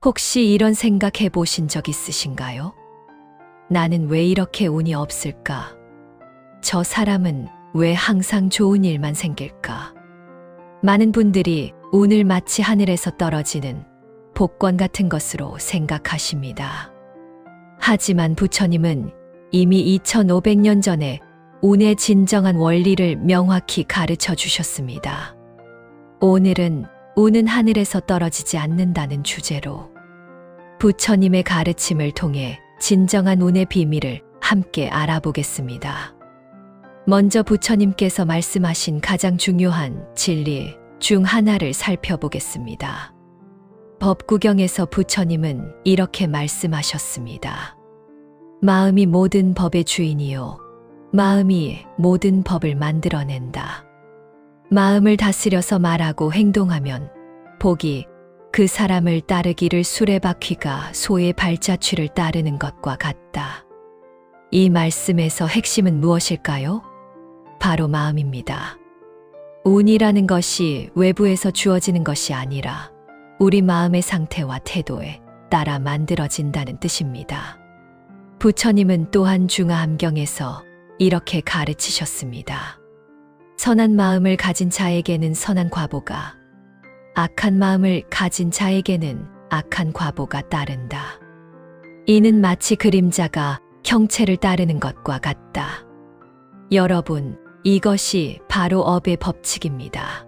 혹시 이런 생각해 보신 적 있으신가요? 나는 왜 이렇게 운이 없을까? 저 사람은 왜 항상 좋은 일만 생길까? 많은 분들이 운을 마치 하늘에서 떨어지는 복권 같은 것으로 생각하십니다. 하지만 부처님은 이미 2500년 전에 운의 진정한 원리를 명확히 가르쳐 주셨습니다. 오늘은 운은 하늘에서 떨어지지 않는다는 주제로 부처님의 가르침을 통해 진정한 운의 비밀을 함께 알아보겠습니다. 먼저 부처님께서 말씀하신 가장 중요한 진리 중 하나를 살펴보겠습니다. 법구경에서 부처님은 이렇게 말씀하셨습니다. 마음이 모든 법의 주인이요. 마음이 모든 법을 만들어낸다. 마음을 다스려서 말하고 행동하면 복이 그 사람을 따르기를 수레바퀴가 소의 발자취를 따르는 것과 같다. 이 말씀에서 핵심은 무엇일까요? 바로 마음입니다. 운이라는 것이 외부에서 주어지는 것이 아니라 우리 마음의 상태와 태도에 따라 만들어진다는 뜻입니다. 부처님은 또한 중화함경에서 이렇게 가르치셨습니다. 선한 마음을 가진 자에게는 선한 과보가, 악한 마음을 가진 자에게는 악한 과보가 따른다. 이는 마치 그림자가 형체를 따르는 것과 같다. 여러분, 이것이 바로 업의 법칙입니다.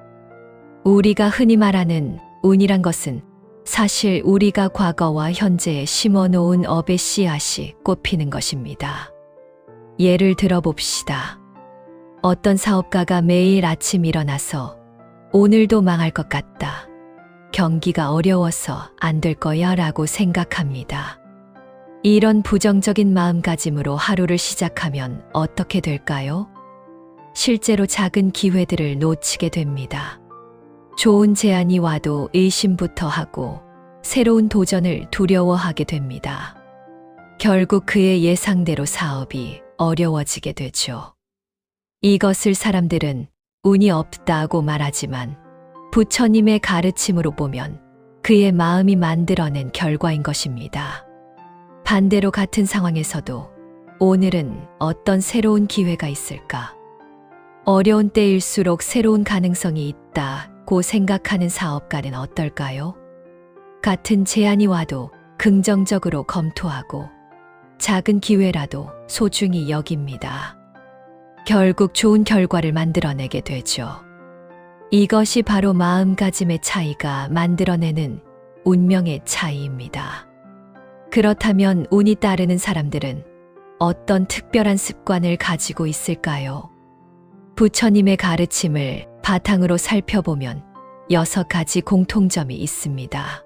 우리가 흔히 말하는 운이란 것은 사실 우리가 과거와 현재에 심어놓은 업의 씨앗이 꽃피는 것입니다. 예를 들어봅시다. 어떤 사업가가 매일 아침 일어나서 오늘도 망할 것 같다. 경기가 어려워서 안 될 거야 라고 생각합니다. 이런 부정적인 마음가짐으로 하루를 시작하면 어떻게 될까요? 실제로 작은 기회들을 놓치게 됩니다. 좋은 제안이 와도 의심부터 하고 새로운 도전을 두려워하게 됩니다. 결국 그의 예상대로 사업이 어려워지게 되죠. 이것을 사람들은 운이 없다고 말하지만 부처님의 가르침으로 보면 그의 마음이 만들어낸 결과인 것입니다. 반대로 같은 상황에서도 오늘은 어떤 새로운 기회가 있을까? 어려운 때일수록 새로운 가능성이 있다고 생각하는 사업가는 어떨까요? 같은 제안이 와도 긍정적으로 검토하고 작은 기회라도 소중히 여깁니다. 결국 좋은 결과를 만들어내게 되죠. 이것이 바로 마음가짐의 차이가 만들어내는 운명의 차이입니다. 그렇다면 운이 따르는 사람들은 어떤 특별한 습관을 가지고 있을까요? 부처님의 가르침을 바탕으로 살펴보면 6가지 공통점이 있습니다.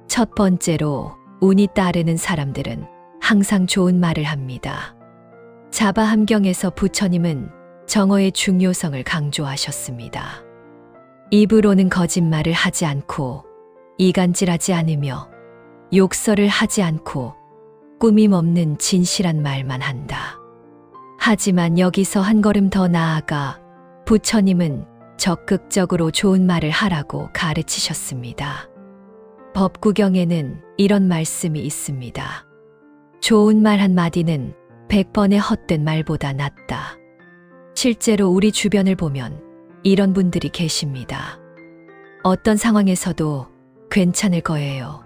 첫 번째로 운이 따르는 사람들은 항상 좋은 말을 합니다. 자바함경에서 부처님은 정어의 중요성을 강조하셨습니다. 입으로는 거짓말을 하지 않고 이간질하지 않으며 욕설을 하지 않고 꾸밈 없는 진실한 말만 한다. 하지만 여기서 한 걸음 더 나아가 부처님은 적극적으로 좋은 말을 하라고 가르치셨습니다. 법구경에는 이런 말씀이 있습니다. 좋은 말 한마디는 100번의 헛된 말보다 낫다. 실제로 우리 주변을 보면 이런 분들이 계십니다. 어떤 상황에서도 괜찮을 거예요.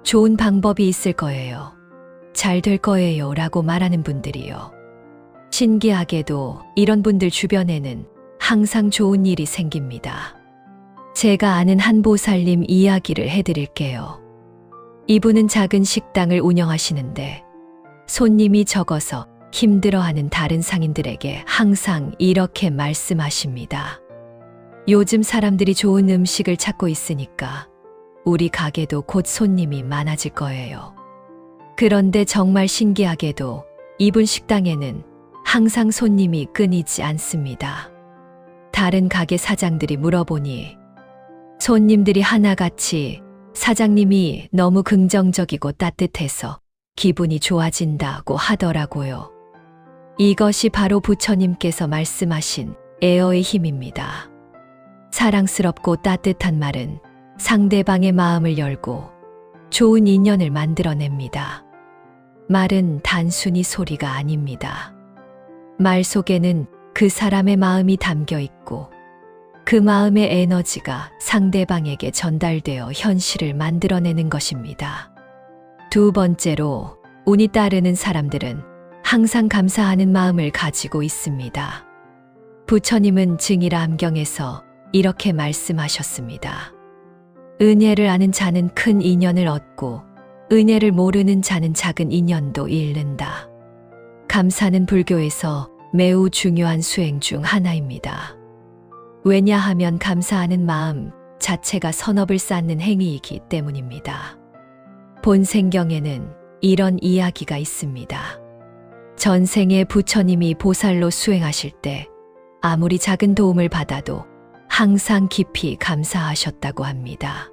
좋은 방법이 있을 거예요. 잘 될 거예요 라고 말하는 분들이요. 신기하게도 이런 분들 주변에는 항상 좋은 일이 생깁니다. 제가 아는 한 보살님 이야기를 해드릴게요. 이분은 작은 식당을 운영하시는데 손님이 적어서 힘들어하는 다른 상인들에게 항상 이렇게 말씀하십니다. 요즘 사람들이 좋은 음식을 찾고 있으니까 우리 가게도 곧 손님이 많아질 거예요. 그런데 정말 신기하게도 이분 식당에는 항상 손님이 끊이지 않습니다. 다른 가게 사장들이 물어보니 손님들이 하나같이 사장님이 너무 긍정적이고 따뜻해서 기분이 좋아진다고 하더라고요. 이것이 바로 부처님께서 말씀하신 에어의 힘입니다. 사랑스럽고 따뜻한 말은 상대방의 마음을 열고 좋은 인연을 만들어냅니다. 말은 단순히 소리가 아닙니다. 말 속에는 그 사람의 마음이 담겨 있고 그 마음의 에너지가 상대방에게 전달되어 현실을 만들어내는 것입니다. 두 번째로, 운이 따르는 사람들은 항상 감사하는 마음을 가지고 있습니다. 부처님은 증이라 암경에서 이렇게 말씀하셨습니다. 은혜를 아는 자는 큰 인연을 얻고 은혜를 모르는 자는 작은 인연도 잃는다. 감사는 불교에서 매우 중요한 수행 중 하나입니다. 왜냐하면 감사하는 마음 자체가 선업을 쌓는 행위이기 때문입니다. 본생경에는 이런 이야기가 있습니다. 전생에 부처님이 보살로 수행하실 때 아무리 작은 도움을 받아도 항상 깊이 감사하셨다고 합니다.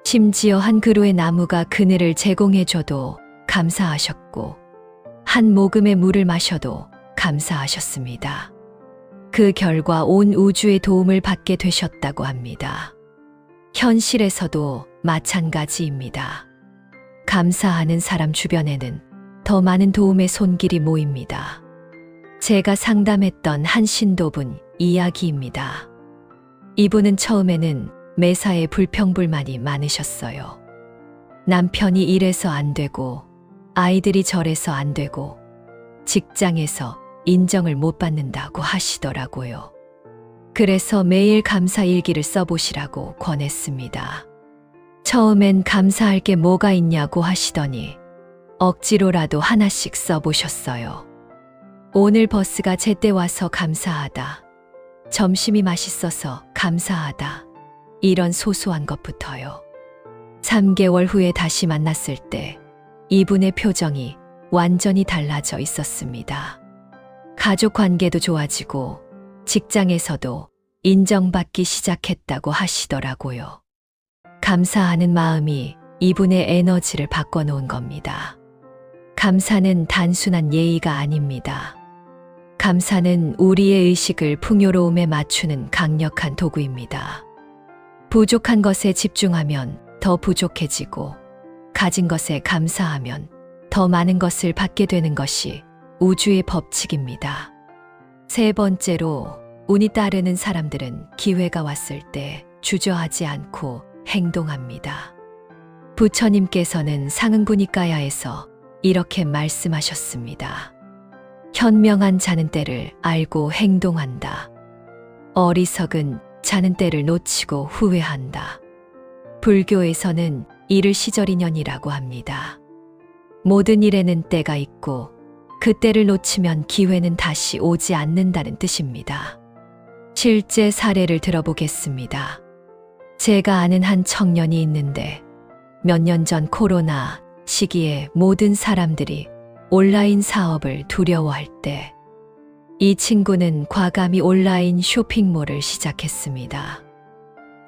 심지어 한 그루의 나무가 그늘을 제공해줘도 감사하셨고 한 모금의 물을 마셔도 감사하셨습니다. 그 결과 온 우주의 도움을 받게 되셨다고 합니다. 현실에서도 마찬가지입니다. 감사하는 사람 주변에는 더 많은 도움의 손길이 모입니다. 제가 상담했던 한 신도분 이야기입니다. 이분은 처음에는 매사에 불평불만이 많으셨어요. 남편이 일해서 안 되고, 아이들이 절에서 안 되고, 직장에서 인정을 못 받는다고 하시더라고요. 그래서 매일 감사 일기를 써보시라고 권했습니다. 처음엔 감사할 게 뭐가 있냐고 하시더니 억지로라도 하나씩 써보셨어요. 오늘 버스가 제때 와서 감사하다. 점심이 맛있어서 감사하다. 이런 소소한 것부터요. 3개월 후에 다시 만났을 때 이분의 표정이 완전히 달라져 있었습니다. 가족 관계도 좋아지고 직장에서도 인정받기 시작했다고 하시더라고요. 감사하는 마음이 이분의 에너지를 바꿔놓은 겁니다. 감사는 단순한 예의가 아닙니다. 감사는 우리의 의식을 풍요로움에 맞추는 강력한 도구입니다. 부족한 것에 집중하면 더 부족해지고 가진 것에 감사하면 더 많은 것을 받게 되는 것이 우주의 법칙입니다. 세 번째로, 운이 따르는 사람들은 기회가 왔을 때 주저하지 않고 행동합니다. 부처님께서는 상응부니까야에서 이렇게 말씀하셨습니다. 현명한 자는 때를 알고 행동한다. 어리석은 자는 때를 놓치고 후회한다. 불교에서는 이를 시절인연이라고 합니다. 모든 일에는 때가 있고 그 때를 놓치면 기회는 다시 오지 않는다는 뜻입니다. 실제 사례를 들어보겠습니다. 제가 아는 한 청년이 있는데 몇 년 전 코로나 시기에 모든 사람들이 온라인 사업을 두려워할 때 이 친구는 과감히 온라인 쇼핑몰을 시작했습니다.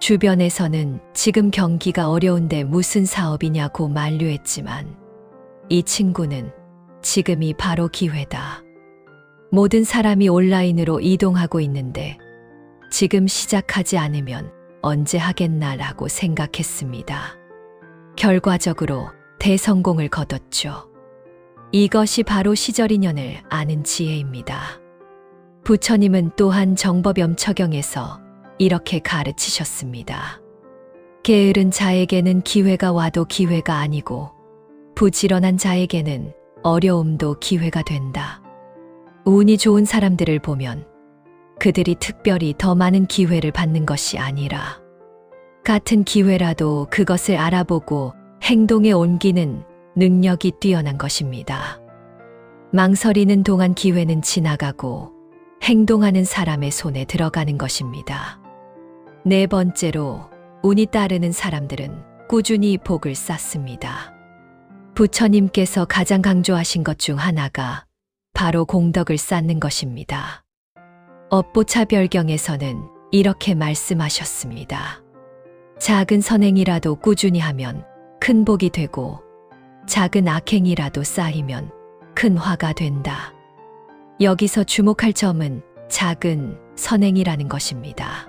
주변에서는 지금 경기가 어려운데 무슨 사업이냐고 만류했지만 이 친구는 지금이 바로 기회다. 모든 사람이 온라인으로 이동하고 있는데 지금 시작하지 않으면 언제 하겠나라고 생각했습니다. 결과적으로 대성공을 거뒀죠. 이것이 바로 시절인연을 아는 지혜입니다. 부처님은 또한 정법염처경에서 이렇게 가르치셨습니다. 게으른 자에게는 기회가 와도 기회가 아니고 부지런한 자에게는 어려움도 기회가 된다. 운이 좋은 사람들을 보면 그들이 특별히 더 많은 기회를 받는 것이 아니라 같은 기회라도 그것을 알아보고 행동에 옮기는 능력이 뛰어난 것입니다. 망설이는 동안 기회는 지나가고 행동하는 사람의 손에 들어가는 것입니다. 네 번째로, 운이 따르는 사람들은 꾸준히 복을 쌓습니다. 부처님께서 가장 강조하신 것 중 하나가 바로 공덕을 쌓는 것입니다. 업보차별경에서는 이렇게 말씀하셨습니다. 작은 선행이라도 꾸준히 하면 큰 복이 되고 작은 악행이라도 쌓이면 큰 화가 된다. 여기서 주목할 점은 작은 선행이라는 것입니다.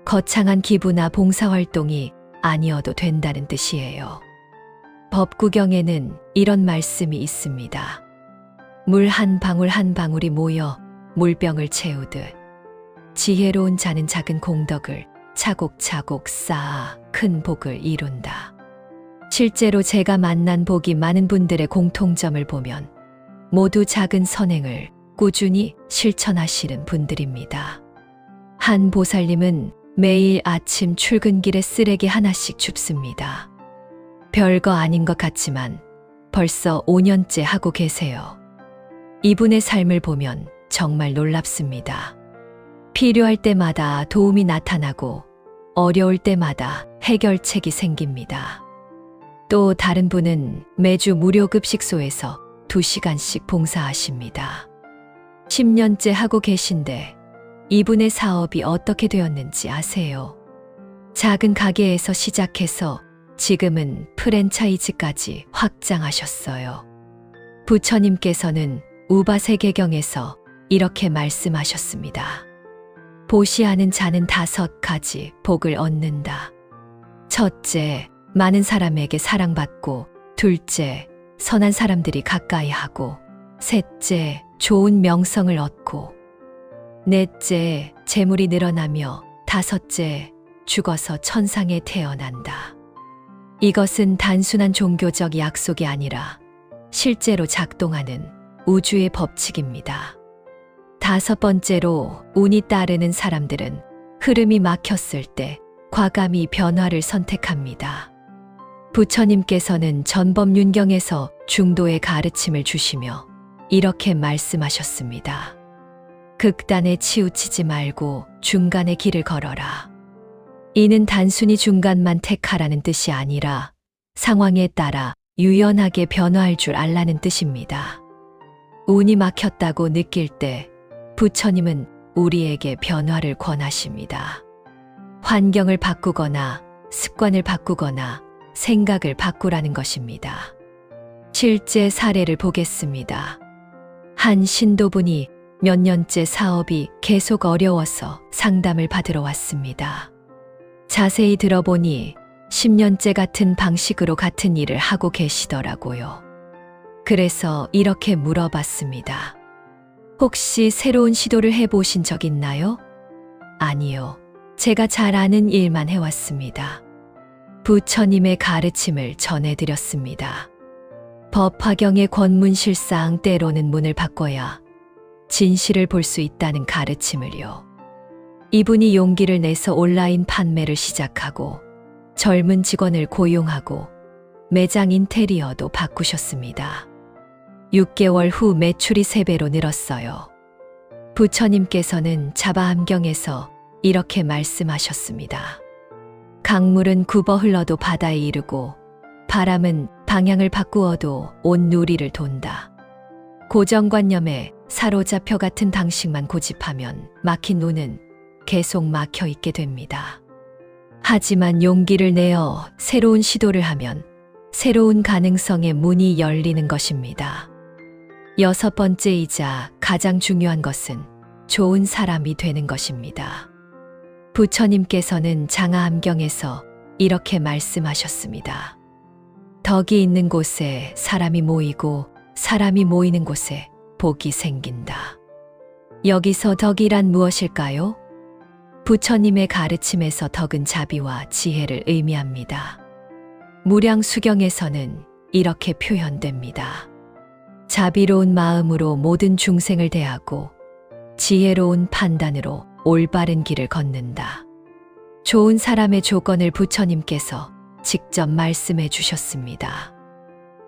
거창한 기부나 봉사활동이 아니어도 된다는 뜻이에요. 법구경에는 이런 말씀이 있습니다. 물 한 방울 한 방울이 모여 물병을 채우듯 지혜로운 자는 작은 공덕을 차곡차곡 쌓아 큰 복을 이룬다. 실제로 제가 만난 복이 많은 분들의 공통점을 보면 모두 작은 선행을 꾸준히 실천하시는 분들입니다. 한 보살님은 매일 아침 출근길에 쓰레기 하나씩 줍습니다. 별거 아닌 것 같지만 벌써 5년째 하고 계세요. 이분의 삶을 보면 정말 놀랍습니다. 필요할 때마다 도움이 나타나고 어려울 때마다 해결책이 생깁니다. 또 다른 분은 매주 무료 급식소에서 2시간씩 봉사하십니다. 10년째 하고 계신데 이분의 사업이 어떻게 되었는지 아세요? 작은 가게에서 시작해서 지금은 프랜차이즈까지 확장하셨어요. 부처님께서는 우바세계경에서 이렇게 말씀하셨습니다. 보시하는 자는 5가지 복을 얻는다. 첫째, 많은 사람에게 사랑받고, 둘째, 선한 사람들이 가까이 하고, 셋째, 좋은 명성을 얻고, 넷째, 재물이 늘어나며, 다섯째, 죽어서 천상에 태어난다. 이것은 단순한 종교적 약속이 아니라 실제로 작동하는 우주의 법칙입니다. 5번째로, 운이 따르는 사람들은 흐름이 막혔을 때 과감히 변화를 선택합니다. 부처님께서는 전법윤경에서 중도의 가르침을 주시며 이렇게 말씀하셨습니다. 극단에 치우치지 말고 중간의 길을 걸어라. 이는 단순히 중간만 택하라는 뜻이 아니라 상황에 따라 유연하게 변화할 줄 알라는 뜻입니다. 운이 막혔다고 느낄 때 부처님은 우리에게 변화를 권하십니다. 환경을 바꾸거나 습관을 바꾸거나 생각을 바꾸라는 것입니다. 실제 사례를 보겠습니다. 한 신도분이 몇 년째 사업이 계속 어려워서 상담을 받으러 왔습니다. 자세히 들어보니 10년째 같은 방식으로 같은 일을 하고 계시더라고요. 그래서 이렇게 물어봤습니다. 혹시 새로운 시도를 해보신 적 있나요? 아니요. 제가 잘 아는 일만 해왔습니다. 부처님의 가르침을 전해드렸습니다. 법화경의 권문실상 때로는 문을 바꿔야 진실을 볼 수 있다는 가르침을요. 이분이 용기를 내서 온라인 판매를 시작하고 젊은 직원을 고용하고 매장 인테리어도 바꾸셨습니다. 6개월 후 매출이 3배로 늘었어요. 부처님께서는 자바함경에서 이렇게 말씀하셨습니다. 강물은 굽어 흘러도 바다에 이르고 바람은 방향을 바꾸어도 온 누리를 돈다. 고정관념에 사로잡혀 같은 방식만 고집하면 막힌 눈은 계속 막혀 있게 됩니다. 하지만 용기를 내어 새로운 시도를 하면 새로운 가능성의 문이 열리는 것입니다. 6번째이자 가장 중요한 것은 좋은 사람이 되는 것입니다. 부처님께서는 장하함경에서 이렇게 말씀하셨습니다. 덕이 있는 곳에 사람이 모이고 사람이 모이는 곳에 복이 생긴다. 여기서 덕이란 무엇일까요? 부처님의 가르침에서 덕은 자비와 지혜를 의미합니다. 무량수경에서는 이렇게 표현됩니다. 자비로운 마음으로 모든 중생을 대하고 지혜로운 판단으로 올바른 길을 걷는다. 좋은 사람의 조건을 부처님께서 직접 말씀해 주셨습니다.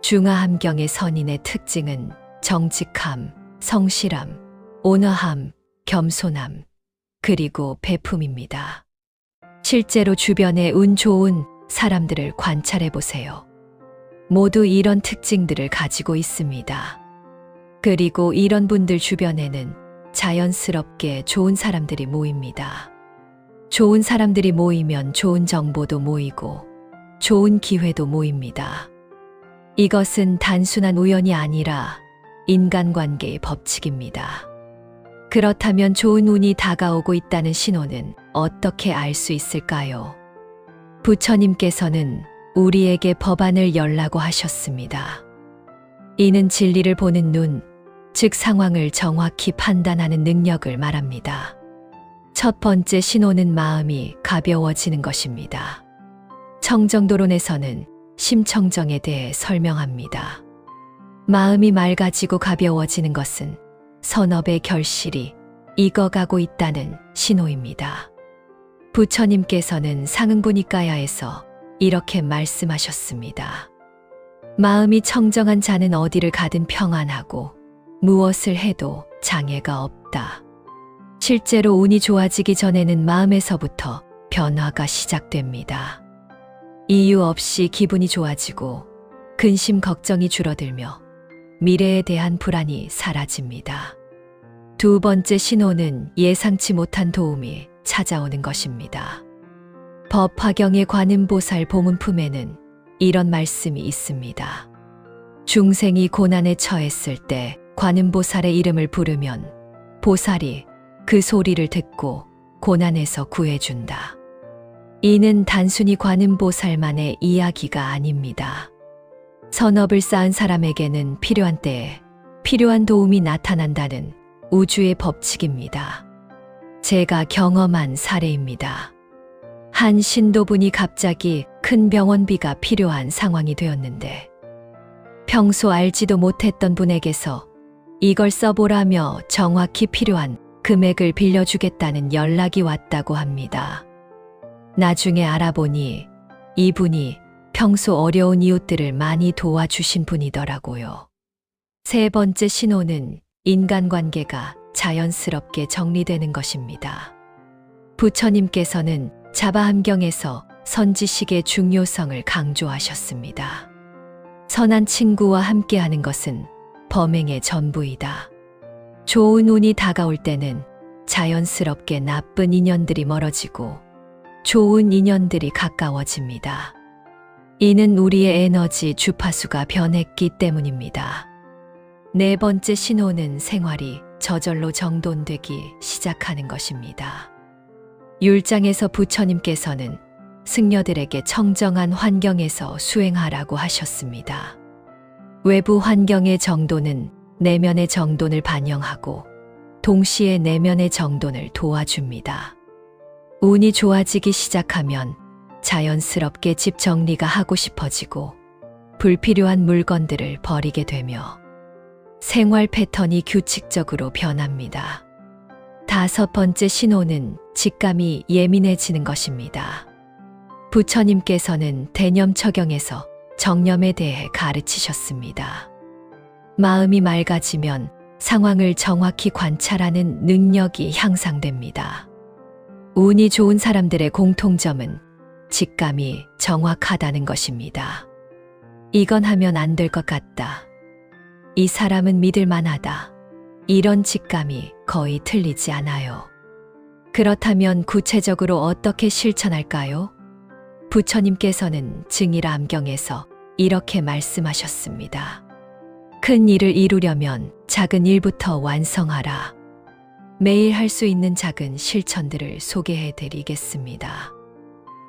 중하함경의 선인의 특징은 정직함, 성실함, 온화함, 겸손함, 그리고 배품입니다. 실제로 주변에 운 좋은 사람들을 관찰해 보세요. 모두 이런 특징들을 가지고 있습니다. 그리고 이런 분들 주변에는 자연스럽게 좋은 사람들이 모입니다. 좋은 사람들이 모이면 좋은 정보도 모이고 좋은 기회도 모입니다. 이것은 단순한 우연이 아니라 인간관계의 법칙입니다. 그렇다면 좋은 운이 다가오고 있다는 신호는 어떻게 알 수 있을까요? 부처님께서는 우리에게 법안을 열라고 하셨습니다. 이는 진리를 보는 눈, 즉 상황을 정확히 판단하는 능력을 말합니다. 첫 번째 신호는 마음이 가벼워지는 것입니다. 청정도론에서는 심청정에 대해 설명합니다. 마음이 맑아지고 가벼워지는 것은 선업의 결실이 익어가고 있다는 신호입니다. 부처님께서는 상응부니까야에서 이렇게 말씀하셨습니다. 마음이 청정한 자는 어디를 가든 평안하고 무엇을 해도 장애가 없다. 실제로 운이 좋아지기 전에는 마음에서부터 변화가 시작됩니다. 이유 없이 기분이 좋아지고 근심 걱정이 줄어들며 미래에 대한 불안이 사라집니다. 두 번째 신호는 예상치 못한 도움이 찾아오는 것입니다. 법화경의 관음보살 보문품에는 이런 말씀이 있습니다. 중생이 고난에 처했을 때 관음보살의 이름을 부르면 보살이 그 소리를 듣고 고난에서 구해준다. 이는 단순히 관음보살만의 이야기가 아닙니다. 선업을 쌓은 사람에게는 필요한 때에 필요한 도움이 나타난다는 우주의 법칙입니다. 제가 경험한 사례입니다. 한 신도분이 갑자기 큰 병원비가 필요한 상황이 되었는데 평소 알지도 못했던 분에게서 이걸 써보라며 정확히 필요한 금액을 빌려주겠다는 연락이 왔다고 합니다. 나중에 알아보니 이분이 평소 어려운 이웃들을 많이 도와주신 분이더라고요. 세 번째 신호는 인간관계가 자연스럽게 정리되는 것입니다. 부처님께서는 자바함경에서 선지식의 중요성을 강조하셨습니다. 선한 친구와 함께하는 것은 범행의 전부이다. 좋은 운이 다가올 때는 자연스럽게 나쁜 인연들이 멀어지고 좋은 인연들이 가까워집니다. 이는 우리의 에너지 주파수가 변했기 때문입니다. 네 번째 신호는 생활이 저절로 정돈되기 시작하는 것입니다. 율장에서 부처님께서는 승려들에게 청정한 환경에서 수행하라고 하셨습니다. 외부 환경의 정돈은 내면의 정돈을 반영하고 동시에 내면의 정돈을 도와줍니다. 운이 좋아지기 시작하면 자연스럽게 집 정리가 하고 싶어지고 불필요한 물건들을 버리게 되며 생활 패턴이 규칙적으로 변합니다. 다섯 번째 신호는 직감이 예민해지는 것입니다. 부처님께서는 대념처경에서 정념에 대해 가르치셨습니다. 마음이 맑아지면 상황을 정확히 관찰하는 능력이 향상됩니다. 운이 좋은 사람들의 공통점은 직감이 정확하다는 것입니다. 이건 하면 안 될 것 같다. 이 사람은 믿을 만하다. 이런 직감이 거의 틀리지 않아요. 그렇다면 구체적으로 어떻게 실천할까요? 부처님께서는 증일암경에서 이렇게 말씀하셨습니다. 큰 일을 이루려면 작은 일부터 완성하라. 매일 할 수 있는 작은 실천들을 소개해 드리겠습니다.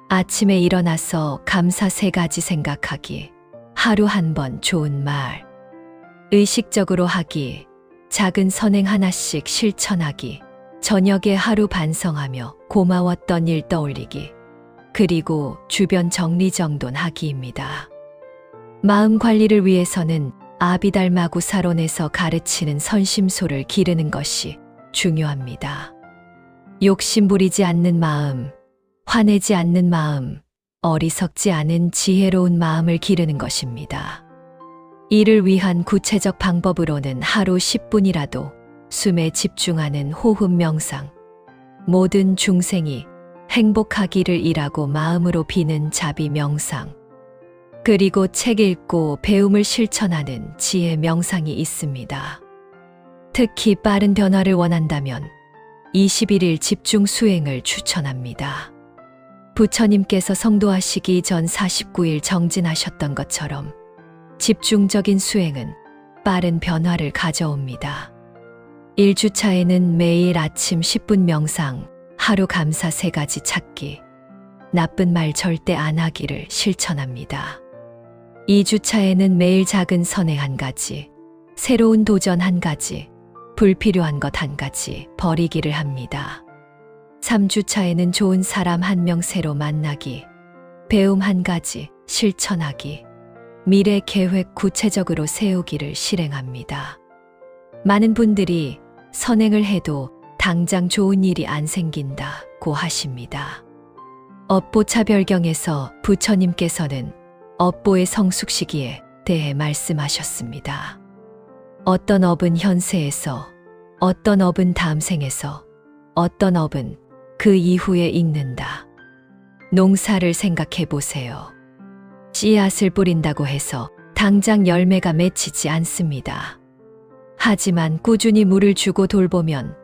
아침에 일어나서 감사 3가지 생각하기, 하루 한 번 좋은 말, 의식적으로 하기, 작은 선행 하나씩 실천하기, 저녁에 하루 반성하며 고마웠던 일 떠올리기, 그리고 주변 정리정돈하기입니다. 마음 관리를 위해서는 아비달마구 사론에서 가르치는 선심소를 기르는 것이 중요합니다. 욕심 부리지 않는 마음, 화내지 않는 마음, 어리석지 않은 지혜로운 마음을 기르는 것입니다. 이를 위한 구체적 방법으로는 하루 10분이라도 숨에 집중하는 호흡 명상, 모든 중생이 행복하기를 이라고 마음으로 비는 자비 명상, 그리고 책 읽고 배움을 실천하는 지혜 명상이 있습니다. 특히 빠른 변화를 원한다면 21일 집중 수행을 추천합니다. 부처님께서 성도하시기 전 49일 정진하셨던 것처럼 집중적인 수행은 빠른 변화를 가져옵니다. 1주차에는 매일 아침 10분 명상, 하루 감사 3가지 찾기, 나쁜 말 절대 안 하기를 실천합니다. 2주차에는 매일 작은 선행 한 가지, 새로운 도전 한 가지, 불필요한 것 한 가지 버리기를 합니다. 3주차에는 좋은 사람 한 명 새로 만나기, 배움 한 가지 실천하기, 미래 계획 구체적으로 세우기를 실행합니다. 많은 분들이 선행을 해도 당장 좋은 일이 안 생긴다고 하십니다. 업보차별경에서 부처님께서는 업보의 성숙 시기에 대해 말씀하셨습니다. 어떤 업은 현세에서, 어떤 업은 다음 생에서, 어떤 업은 그 이후에 익는다. 농사를 생각해 보세요. 씨앗을 뿌린다고 해서 당장 열매가 맺히지 않습니다. 하지만 꾸준히 물을 주고 돌보면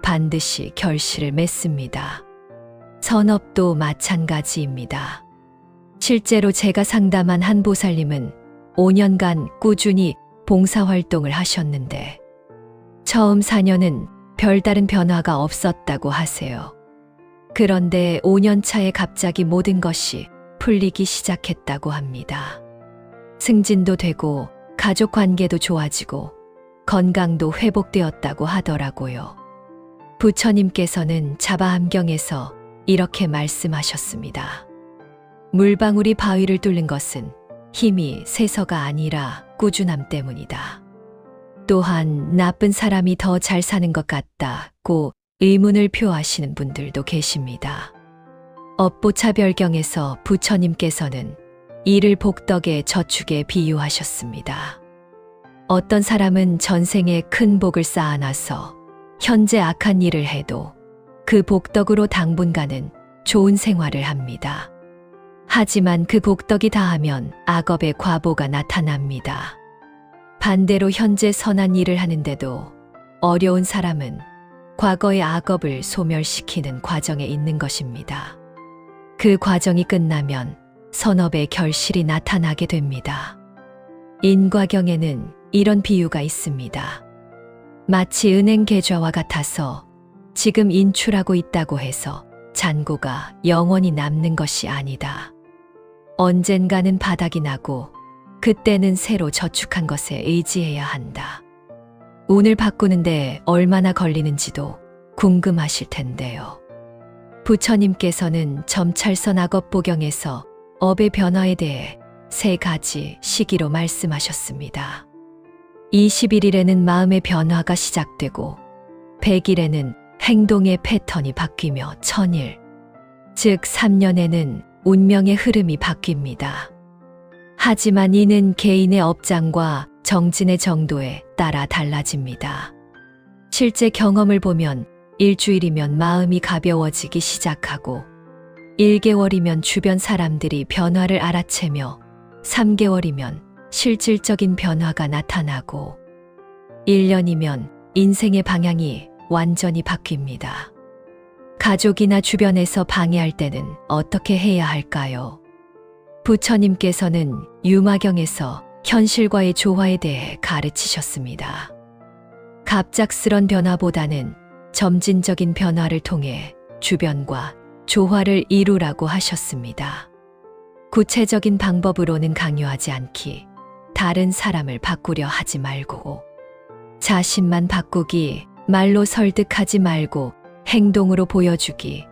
반드시 결실을 맺습니다. 선업도 마찬가지입니다. 실제로 제가 상담한 한 보살님은 5년간 꾸준히 봉사활동을 하셨는데 처음 4년은 별다른 변화가 없었다고 하세요. 그런데 5년 차에 갑자기 모든 것이 풀리기 시작했다고 합니다. 승진도 되고 가족 관계도 좋아지고 건강도 회복되었다고 하더라고요. 부처님께서는 자바함경에서 이렇게 말씀하셨습니다. 물방울이 바위를 뚫는 것은 힘이 세서가 아니라 꾸준함 때문이다. 또한 나쁜 사람이 더 잘 사는 것 같다고 의문을 표하시는 분들도 계십니다. 업보차별경에서 부처님께서는 이를 복덕의 저축에 비유하셨습니다. 어떤 사람은 전생에 큰 복을 쌓아놔서 현재 악한 일을 해도 그 복덕으로 당분간은 좋은 생활을 합니다. 하지만 그 복덕이 다하면 악업의 과보가 나타납니다. 반대로 현재 선한 일을 하는데도 어려운 사람은 과거의 악업을 소멸시키는 과정에 있는 것입니다. 그 과정이 끝나면 선업의 결실이 나타나게 됩니다. 인과경에는 이런 비유가 있습니다. 마치 은행 계좌와 같아서 지금 인출하고 있다고 해서 잔고가 영원히 남는 것이 아니다. 언젠가는 바닥이 나고 그때는 새로 저축한 것에 의지해야 한다. 운을 바꾸는데 얼마나 걸리는지도 궁금하실 텐데요. 부처님께서는 점찰선 악업보경에서 업의 변화에 대해 3가지 시기로 말씀하셨습니다. 21일에는 마음의 변화가 시작되고 100일에는 행동의 패턴이 바뀌며 1000일, 즉 3년에는 운명의 흐름이 바뀝니다. 하지만 이는 개인의 업장과 정진의 정도에 따라 달라집니다. 실제 경험을 보면 일주일이면 마음이 가벼워지기 시작하고 1개월이면 주변 사람들이 변화를 알아채며 3개월이면 실질적인 변화가 나타나고 1년이면 인생의 방향이 완전히 바뀝니다. 가족이나 주변에서 방해할 때는 어떻게 해야 할까요? 부처님께서는 유마경에서 현실과의 조화에 대해 가르치셨습니다. 갑작스런 변화보다는 점진적인 변화를 통해 주변과 조화를 이루라고 하셨습니다. 구체적인 방법으로는 강요하지 않기, 다른 사람을 바꾸려 하지 말고, 자신만 바꾸기, 말로 설득하지 말고 행동으로 보여주기,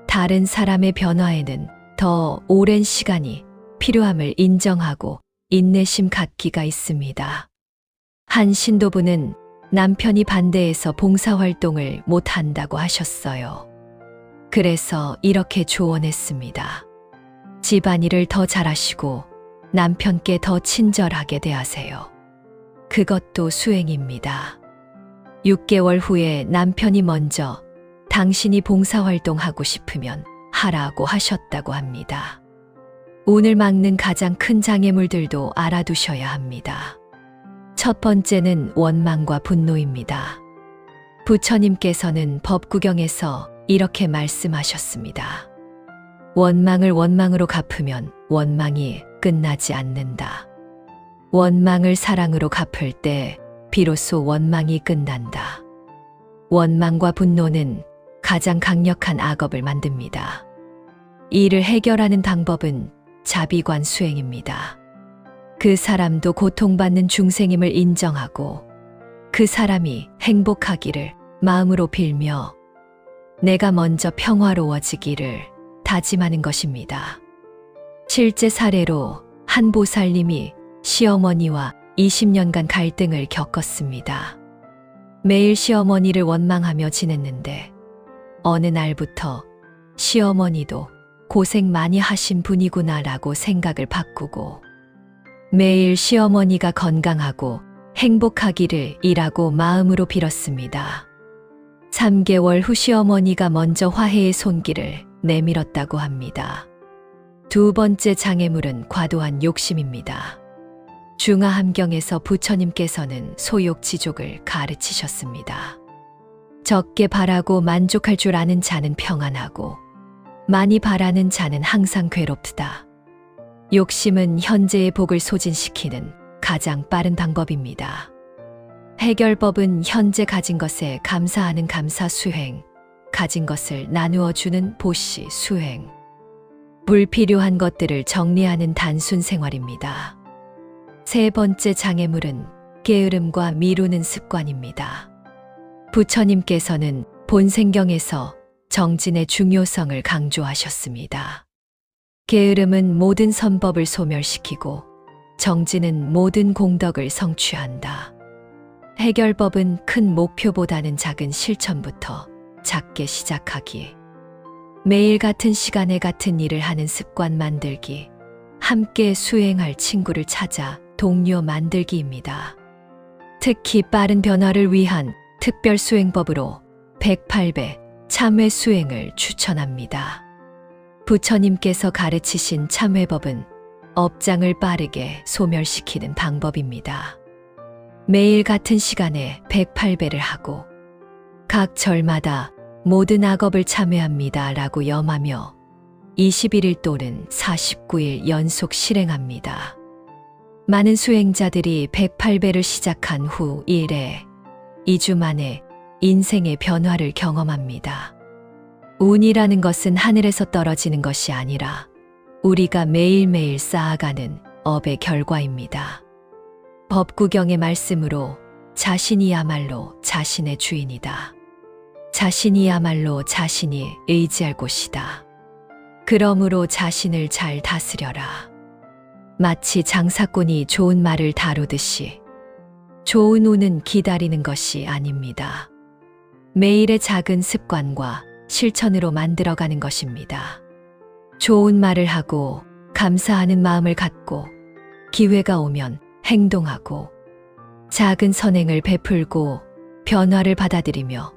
다른 사람의 변화에는 더 오랜 시간이 필요함을 인정하고 인내심 갖기가 있습니다. 한 신도부는 남편이 반대해서 봉사활동을 못한다고 하셨어요. 그래서 이렇게 조언했습니다. 집안일을 더 잘하시고 남편께 더 친절하게 대하세요. 그것도 수행입니다. 6개월 후에 남편이 먼저 당신이 봉사활동하고 싶으면 하라고 하셨다고 합니다. 운을 막는 가장 큰 장애물들도 알아두셔야 합니다. 첫 번째는 원망과 분노입니다. 부처님께서는 법구경에서 이렇게 말씀하셨습니다. 원망을 원망으로 갚으면 원망이 끝나지 않는다. 원망을 사랑으로 갚을 때 비로소 원망이 끝난다. 원망과 분노는 가장 강력한 악업을 만듭니다. 이를 해결하는 방법은 자비관 수행입니다. 그 사람도 고통받는 중생임을 인정하고 그 사람이 행복하기를 마음으로 빌며 내가 먼저 평화로워지기를 다짐하는 것입니다. 실제 사례로 한 보살님이 시어머니와 20년간 갈등을 겪었습니다. 매일 시어머니를 원망하며 지냈는데 어느 날부터 시어머니도 고생 많이 하신 분이구나라고 생각을 바꾸고 매일 시어머니가 건강하고 행복하기를 이라고 마음으로 빌었습니다. 3개월 후 시어머니가 먼저 화해의 손길을 내밀었다고 합니다. 두 번째 장애물은 과도한 욕심입니다. 중화함경에서 부처님께서는 소욕지족을 가르치셨습니다. 적게 바라고 만족할 줄 아는 자는 평안하고 많이 바라는 자는 항상 괴롭다. 욕심은 현재의 복을 소진시키는 가장 빠른 방법입니다. 해결법은 현재 가진 것에 감사하는 감사 수행, 가진 것을 나누어 주는 보시 수행, 불필요한 것들을 정리하는 단순 생활입니다. 세 번째 장애물은 게으름과 미루는 습관입니다. 부처님께서는 본생경에서 정진의 중요성을 강조하셨습니다. 게으름은 모든 선법을 소멸시키고 정진은 모든 공덕을 성취한다. 해결법은 큰 목표보다는 작은 실천부터 작게 시작하기, 매일 같은 시간에 같은 일을 하는 습관 만들기, 함께 수행할 친구를 찾아 동료 만들기입니다. 특히 빠른 변화를 위한 특별 수행법으로 108배 참회 수행을 추천합니다. 부처님께서 가르치신 참회법은 업장을 빠르게 소멸시키는 방법입니다. 매일 같은 시간에 108배를 하고 각 절마다 모든 악업을 참회합니다 라고 염하며 21일 또는 49일 연속 실행합니다. 많은 수행자들이 108배를 시작한 후 1회, 2주 만에 인생의 변화를 경험합니다. 운이라는 것은 하늘에서 떨어지는 것이 아니라 우리가 매일매일 쌓아가는 업의 결과입니다. 법구경의 말씀으로 자신이야말로 자신의 주인이다. 자신이야말로 자신이 의지할 곳이다. 그러므로 자신을 잘 다스려라. 마치 장사꾼이 좋은 말을 다루듯이 좋은 운은 기다리는 것이 아닙니다. 매일의 작은 습관과 실천으로 만들어가는 것입니다. 좋은 말을 하고 감사하는 마음을 갖고 기회가 오면 행동하고 작은 선행을 베풀고 변화를 받아들이며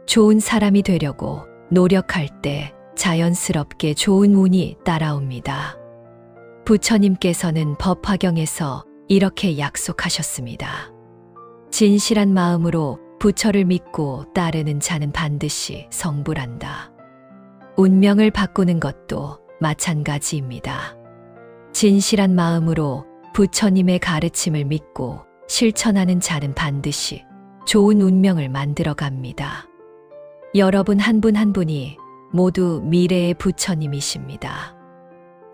좋은 사람이 되려고 노력할 때 자연스럽게 좋은 운이 따라옵니다. 부처님께서는 법화경에서 이렇게 약속하셨습니다. 진실한 마음으로 부처를 믿고 따르는 자는 반드시 성불한다. 운명을 바꾸는 것도 마찬가지입니다. 진실한 마음으로 부처님의 가르침을 믿고 실천하는 자는 반드시 좋은 운명을 만들어 갑니다. 여러분 한 분 한 분이 모두 미래의 부처님이십니다.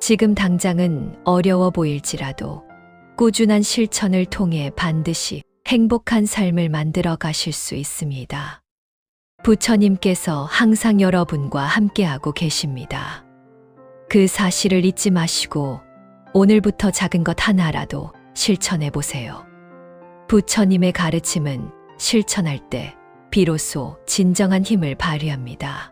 지금 당장은 어려워 보일지라도 꾸준한 실천을 통해 반드시 행복한 삶을 만들어 가실 수 있습니다. 부처님께서 항상 여러분과 함께하고 계십니다. 그 사실을 잊지 마시고 오늘부터 작은 것 하나라도 실천해 보세요. 부처님의 가르침은 실천할 때 비로소 진정한 힘을 발휘합니다.